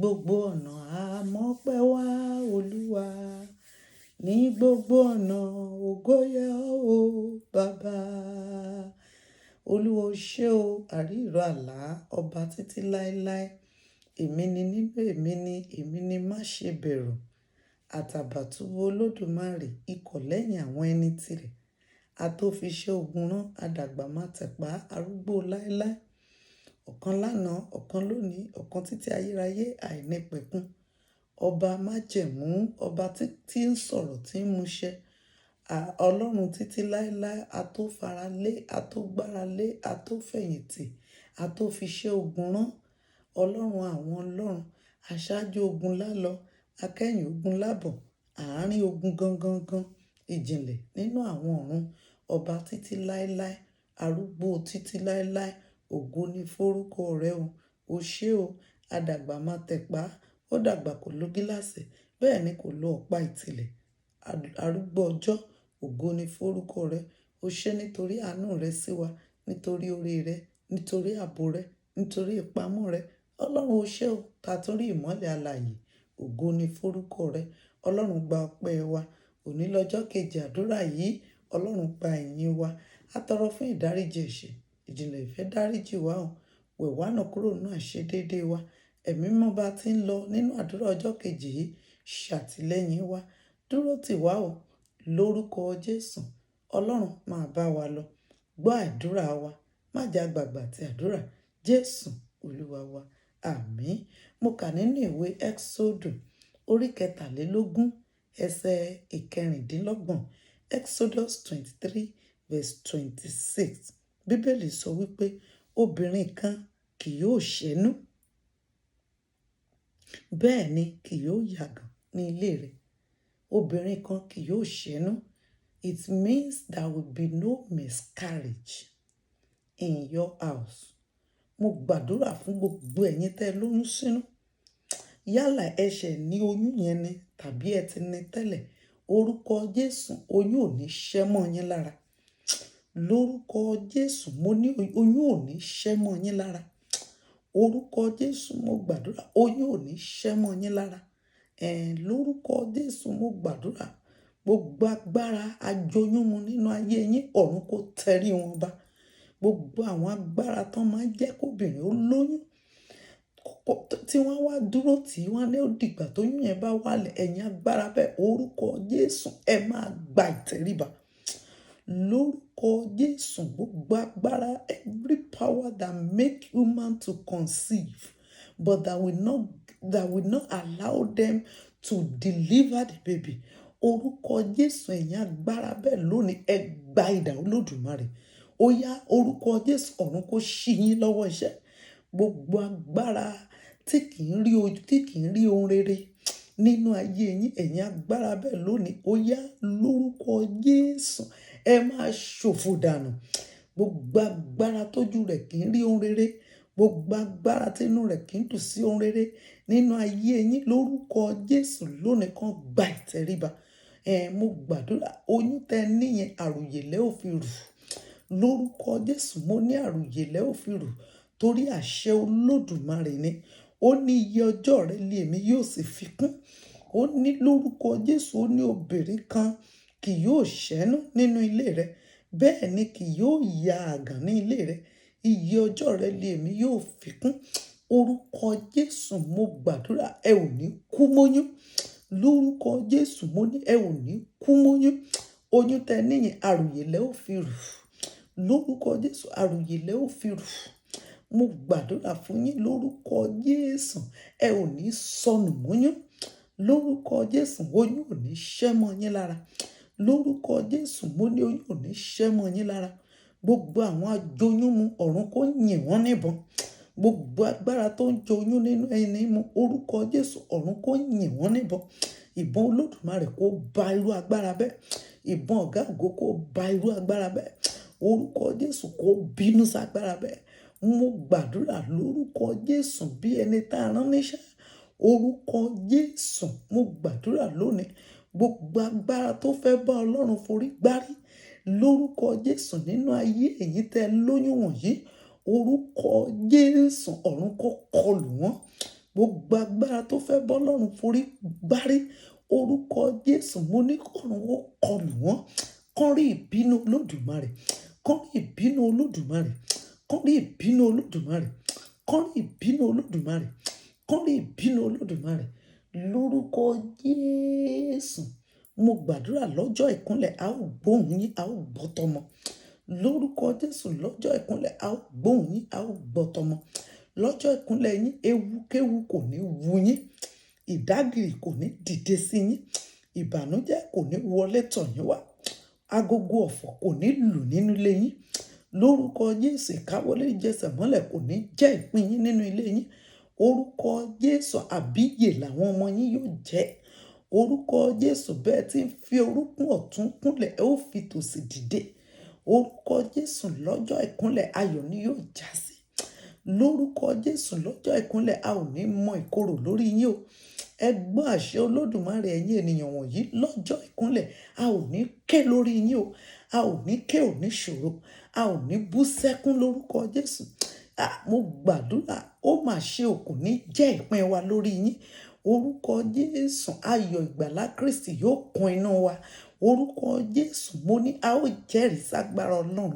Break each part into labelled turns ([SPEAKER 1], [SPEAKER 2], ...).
[SPEAKER 1] Gbogbo ọ̀nà àmọ́pẹ́ wá Olúwa, ní gbogbo ọ̀nà ògo yẹ ọ́ o Bàbá. Olúwa o ṣé o, àríìrọ̀ àlá, ọba títí láéláé. Èmi ni nínú èmi ni má ṣe bẹ̀rù. Àtàbàtúbú Olódùmarè, ikọ̀ lẹ́yìn àwọn ẹni tirẹ̀. Atófiṣẹ́ ogun rán, adàgbà má tẹ̀pá, arúgbó láéláé. Ọ̀kan lánàá, ọ̀kan lónìí, ọ̀kan títí ayérayé àìnípẹ̀kun. Ọba májẹ̀mú, ọba tí ń sọ̀rọ̀ tí ń múṣẹ. Ọlọ́run títí láéláé, atófaralé, atógbáralé, atófẹ̀yìntì, atófiṣẹ́ ogun rán. Ọlọ́run àwọn ọlọ́run, aṣáájú ogun lálọ, akẹ́yìn ogun lábọ̀, àárín ogun gangan, ìjìnlẹ̀ nínú àwọn ọ̀run. Ọba títí láéláé, arúgbó títí láéláé. Ògo ni forúkọ rẹ o. O ṣé o, adàgbà má tẹ̀pá. Ó dàgbà kò lo gíláàsì, bẹ́ẹ̀ ni kò lo ọ̀pá ìtìlẹ̀. Arúgbó ọjọ́, ògo ni forúkọ rẹ. O ṣé nítorí àánú rẹ sí wa, nítorí oore rẹ, nítorí ààbò rẹ, nítorí ìpamọ́ rẹ. Ọlọ́run o ṣé o, ta tún rí ìmọ́lẹ̀ alààyè. Ògo ni forúkọ rẹ. Ọlọ́run gba ọpẹ́ wa. Òní lọ́jọ́ kejì àdúrà yìí. Ọlọ́run gba ìyìn wa. A tọrọ fún ìdáríjì ẹ̀ṣẹ̀. Ìjìnlẹ̀ ìfẹ́ dáríjì wa o. Wẹ̀ wá nù kúrò nínú àìṣedéédé wa. Ẹ̀mí mọ́ bá ti ń lọ nínú àdúrà ọjọ́ kejì yìí. Ṣàtìlẹ́yìn wa. Dúró tì wá o. Lórúkọ Jésù. Ọlọ́run máa bá wa lọ. Gbọ́ àdúrà wa. Má jẹ́ àgbàgbà ti àdúrà. Jésù Olúwa wa. Àmín. Mo kà nínú ìwé Ẹ́kísódù orí 23 ẹsẹ̀ ìkẹrìndínlọ́gbọ̀n. Exodus 23 verse 26. Bíbélì sọ wípé obìnrin kan kì yóò ṣẹ́nú, bẹ́ẹ̀ ni kì yóò yàgàn ní ilé rẹ̀. Obìnrin kan kì yóò ṣẹ́nú. It means there will be no miscarriage in your house. Mo gbàdúrà fún gbogbo ẹ̀yin tẹ́ lóyún sínú. Yálà ẹ̀ṣẹ̀ ní oyún yẹn ni tàbí ẹ ti ní tẹ́lẹ̀. Orúkọ Jésù, oyún ò ní ṣẹ́ mọ́ yín lára. Lórúkọ Jésù, mo ní oyún ò ní ṣẹ́ mọ́ yín lára. Orúkọ Jésù, mo gbàdúrà, oyún ò ní ṣẹ́ mọ́ yín lára. Lórúkọ Jésù, mo gbàdúrà, gbogbo agbára ajoyúnmu nínú ayé yín, ọ̀run kó tẹrí wọn ba. Gbogbo àwọn agbára tán máa ń jẹ́ kóbìnrin ó lóyún, tí wọ́n wá dúró tí wọ́n ní ó dìgbà tó yún yẹn bá wálẹ̀, ẹ̀yin agbára bẹ́ẹ̀, orúkọ Jésù, ẹ máa gba ìtẹríba. Lórúkọ Jésù, gbogbo agbára, every power that make human to conceive, but that will not allow them to deliver the baby. Orúkọ Jésù, ẹ̀yin agbára bẹ́ẹ̀ lónìí, ẹ gba idà Olódùmarè. Ó yá, orúkọ Jésù, ọ̀run kó ṣí yín lọ́wọ́ iṣẹ́. Gbogbo agbára tí kì í rí ohun rere nínú ayé yín, ẹ̀yin agbára bẹ́ẹ̀ lónìí, ó yá, lórúkọ Jésù, ẹ máa ṣòfò dànù. Gbogbo agbára tójú rẹ̀ kì í rí ohun rere, gbogbo agbára tínú rẹ̀ kì í dùn sí ohun rere nínú ayé yín, lórúkọ Jésù lónìí kan gba ìtẹríba. Mo gbàdúrà, oyún tẹ níyẹn àròyé lẹ́ ò fi rù. Lórúkọ Jésù, mo ní àròyé lẹ́ ò fi rù, torí àṣẹ Olódùmarè ni. Ó ní iye ọjọ́ rẹ lé èmi yóò sì fi kún. Ó ní lórúkọ Jésù, ó ní obìnrin kan kì yóò ṣẹ́nú nínú ilé rẹ, bẹ́ẹ̀ ni kì yóò ya àgàn ní ilé rẹ. Iye ọjọ́ rẹ lé èmi yóò fi kún. Orúkọ Jésù, mo gbàdúrà, ẹ ò ní kú mọ́yún. Lórúkọ Jésù, mo ní ẹ ò ní kú mọ́yún. Oyún tẹ níyẹn àròyé lẹ́ ò fi rù. Lórúkọ Jésù, àròyé lẹ́ ò fi rù. Mo gbàdúrà fún yín lórúkọ Jésù, ẹ ò ní sọnù mọ́yún. Lórúkọ Jésù, oyún ò ní ṣẹ́ mọ́ yín lára. Lórúkọ Jésù, mo ní oyún ò ní ṣẹ́ mọ́ yín lára. Gbogbo àwọn ajoyúnmu, ọ̀run kó yìn wọ́n níbọn. Gbogbo agbára tó ń joyún nínú ẹni mu, orúkọ Jésù, ọ̀run kó yìn wọ́n níbọn. Ìbọn Olódùmarè kó ba irú agbára bẹ́ẹ̀. Ìbọn ọ̀gá ògo kó ba irú agbára bẹ́ẹ̀. Orúkọ Jésù kó bínú sí agbára bẹ́ẹ̀. Mo gbàdúrà lórúkọ Jésù bí ẹni tá a rán níṣẹ́. Orúkọ Jésù, mo gbàdúrà lónìí, gbogbo agbára tó fẹ́ bá Ọlọ́run forí gbárí, lórúkọ Jésù nínú ayé ẹ̀yin tẹ́ lóyún wọ̀nyí, orúkọ Jésù, ọ̀run kó kọlù wọ́n. gbogbo agbára tó fẹ́ bọ́ lọ́run forí gbárí orúkọ Jésù mo ní kọ́run ó kọlù wọ́n kán rí ìbínú Olódùmarè kán rí ìbínú Olódùmarè kán rí ìbínú Olódùmarè kán rí ìbínú Olódùmarè kán rí ìbínú Olódùmarè lórúkọ Jésù mo gbàdúrà lọ́jọ́ ìkúnlẹ̀ a ó gbóhùn yín a ó gbọ́ tọmọ lórúkọ Jésù lọ́jọ́ ìkúnlẹ̀ a ó gbóhùn yín a ó gbọ́ tọmọ lọ́jọ́ ìkúnlẹ̀ yín ewúkéwu kò ní wu yín ìdágìrì kò ní dìde sí yín ìbànújẹ́ kò ní wọlé tọ̀ yín wá agogo ọ̀fọ̀ kò ní lù nínú ilé yín lórúkọ Jésù ìkáwọlé jẹsẹ̀ mọ́lẹ̀ kò ní jẹ́ ìpín yín nínú ilé yín orúkọ Jésù àbíyè làwọn ọmọ yín yóò jẹ́ orúkọ Jésù bẹ́ẹ̀ tí ń fi orúnkún ọ̀tún kúnlẹ̀ ẹ ó fi tòsì dìde orúkọ Jésù lọ́jọ́ ìkúnlẹ̀ ayọ̀ ni yóò já sí lórúkọ Jésù lọ́jọ́ ìkúnlẹ̀ a ò ní mọ ìkorò lórí yín o ẹ gbọ́ àṣẹ Olódùmarè ẹ̀yin ènìyàn wọ̀nyí lọ́jọ́ ìkúnlẹ̀ a ò ní ké lórí yín o a ò ní ké ò ní ṣòro a ò ní bú sẹ́kún lórúkọ Jésù mo gbàdúrà ó mà ṣe ò kò ní jẹ́ ìpín wa lórí yín orúkọ Jésù ayọ̀ ìgbàlà Kristi yóò kún inú wa orúkọ Jésù mo ní a ó jẹ́rìí ságbára Ọlọ́run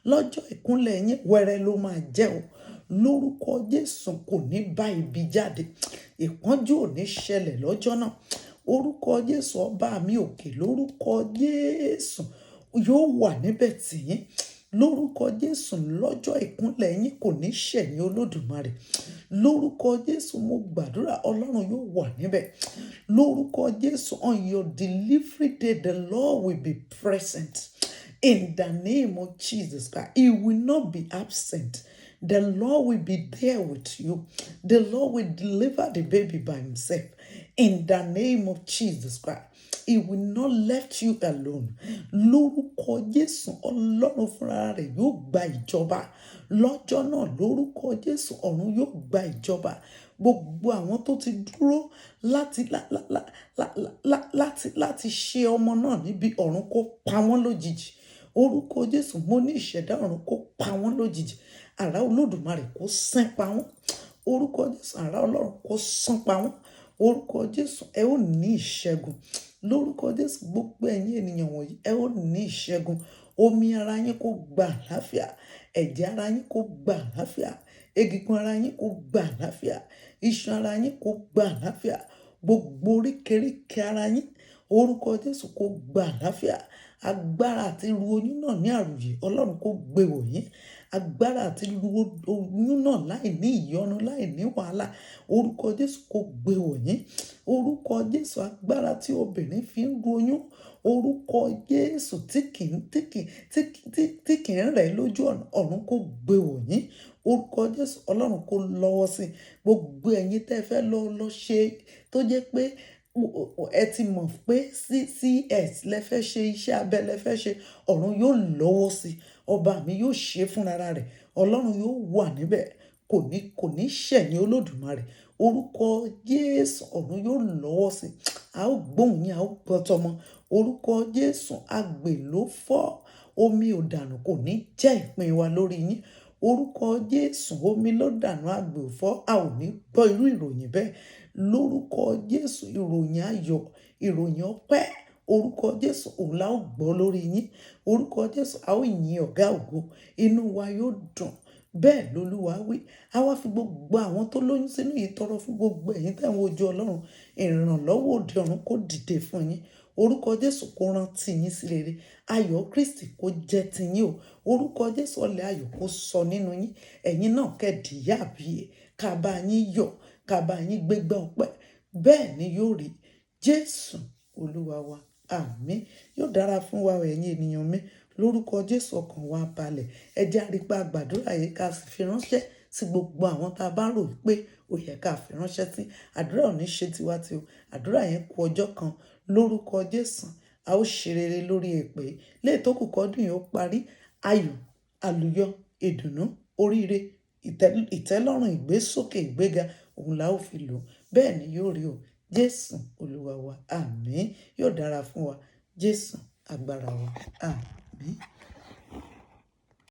[SPEAKER 1] lọ́jọ́ ìkúnlẹ̀ yín wẹ́rẹ́ ló máa jẹ́ o lórúkọ Jésù kò ní bá ibi jáde ìpọ́njú ò ní ṣẹlẹ̀ lọ́jọ́ náà orúkọ Jésù ọba mi òkè lórúkọ Jésù yóò wà níbẹ̀ tì yín lórúkọ Jésù lọ́jọ́ ìkúnlẹ̀ yín kò ní ṣẹ̀yìn Olódùmarè lórúkọ Jésù mo gbàdúrà Ọlọ́run yóò wà níbẹ̀ lórúkọ Jésù on your delivery day the Lord will be present in the name of Jesus Christ he will not be absent. The Lord will be there with you. The Lord will deliver the baby by himself. In the name of Jesus Christ. He will not let you alone. Lórúkọ Jésù Ọlọ́run fúnra rẹ̀ yóò gba ìjọba. Lọ́jọ́ náà lórúkọ Jésù ọ̀run yóò gba ìjọba. Gbogbo àwọn tó ti dúró láti ṣe ọmọ náà níbi ọ̀run kó pa wọ́n lójijì. Orúkọ Jésù mo ní ìṣẹ̀dá ọ̀run kó pa wọ́n lójijì. Àrá Olódùmarè kó sán pa wọ́n. Orúkọ Jésù àrá Ọlọ́run kó sán pa wọ́n. Orúkọ Jésù ẹ ó ní ìṣẹ́gun. Lórúkọ Jésù gbogbo ẹ̀yin ènìyàn wọ̀nyí ẹ ó ní ìṣẹ́gun. Omi ara yín kó gba àlàáfíà. Ẹ̀jẹ̀ ara yín kó gba àlàáfíà. Egungun ara yín kó gba àlàáfíà. Iṣan ara yín kó gba àlàáfíà. Gbogbo oríkèéríkèé ara yín orúkọ Jésù kó gba àlàáfíà. Agbára àti ru oyún náà ní àrùyé Ọlọ́run kó gbé wò yín. Agbára àti ru oyún náà láì ní ìyọnu láì ní wàhálà orúkọ Jésù kó gbé wò yín. Orúkọ Jésù agbára tí obìnrin fi ń ru oyún orúkọ Jésù tí kì í rẹ̀ lójú ọ̀run kó gbé wò yín. Orúkọ Jésù Ọlọ́run kó lọ́wọ́ sí gbogbo ẹ̀yin tẹ́ fẹ́ lọ ṣe tó jẹ́ pé ẹ ti mọ̀ pé CCS lẹ fẹ́ ṣe iṣẹ́ abẹ lẹ fẹ́ ṣe ọ̀run yóò lọ́wọ́ sí ọba mi yóò ṣe fúnra rẹ̀ Ọlọ́run yóò wà níbẹ̀ kò ní ṣẹ̀yìn Olódùmarè orúkọ Jésù ọ̀run yóò lọ́wọ́ sí a ó gbóhùn yín a ó gbọ́ tọmọ orúkọ Jésù agbè ló fọ́ omi ò dànù kò ní jẹ́ ìpín wa lórí yín orúkọ Jésù omi ló dànù agbè ò fọ́ a ò ní gbọ́ irú ìròyìn bẹ́ẹ̀ lórúkọ Jésù ìròyìn ayọ̀ ìròyìn ọpẹ́ orúkọ Jésù òun la ó gbọ́ lórí yín orúkọ Jésù a ó yìn ọ̀gá ògo inú wa yóò dùn bẹ́ẹ̀ lolúwa wí a wá fi gbogbo àwọn tó lóyún sínú yìí tọrọ fún gbogbo ẹ̀yin tẹ́ ń wojú Ọlọ́run ìrànlọ́wọ́ òde ọ̀run kó dìde fún yín orúkọ Jésù kó rántí yín sí rere ayọ̀ Kristi kó jẹ́ tiyín o orúkọ Jésù ọlẹ̀ ayọ̀ kó sọ nínú yín ẹ̀yin náà kẹ́dìyà àbíyè ká bá yín yọ̀ ká bá yín gbégbá ọpẹ́ bẹ́ẹ̀ ni yóò rí Jésù Olúwa wa àmín yóò dára fún wa ẹ̀yin ènìyàn mi lórúkọ Jésù ọkàn wa balẹ̀ ẹ jẹ́ àrípa àgbàdúrà yìí ká sì fi ránṣẹ́ sí gbogbo àwọn tá a bá rò pé ó yẹ ká fi ránṣẹ́ sí àdúrà ò ní ṣe tiwa tí o àdúrà yẹn kù ọjọ́ kan lórúkọ Jésù a ó ṣe rere lórí èpè léè tó kù kọ́dún yìí ó parí ayọ̀ àlùyọ ìdùnnú oríire ìtẹ́lọ́rùn ìgbésókè ìgbéga òun la ó fi lò bẹ́ẹ̀ ni yóò rí o Jésù Olúwa wa àmín yóò dára fún wa Jésù agbára wa àmín.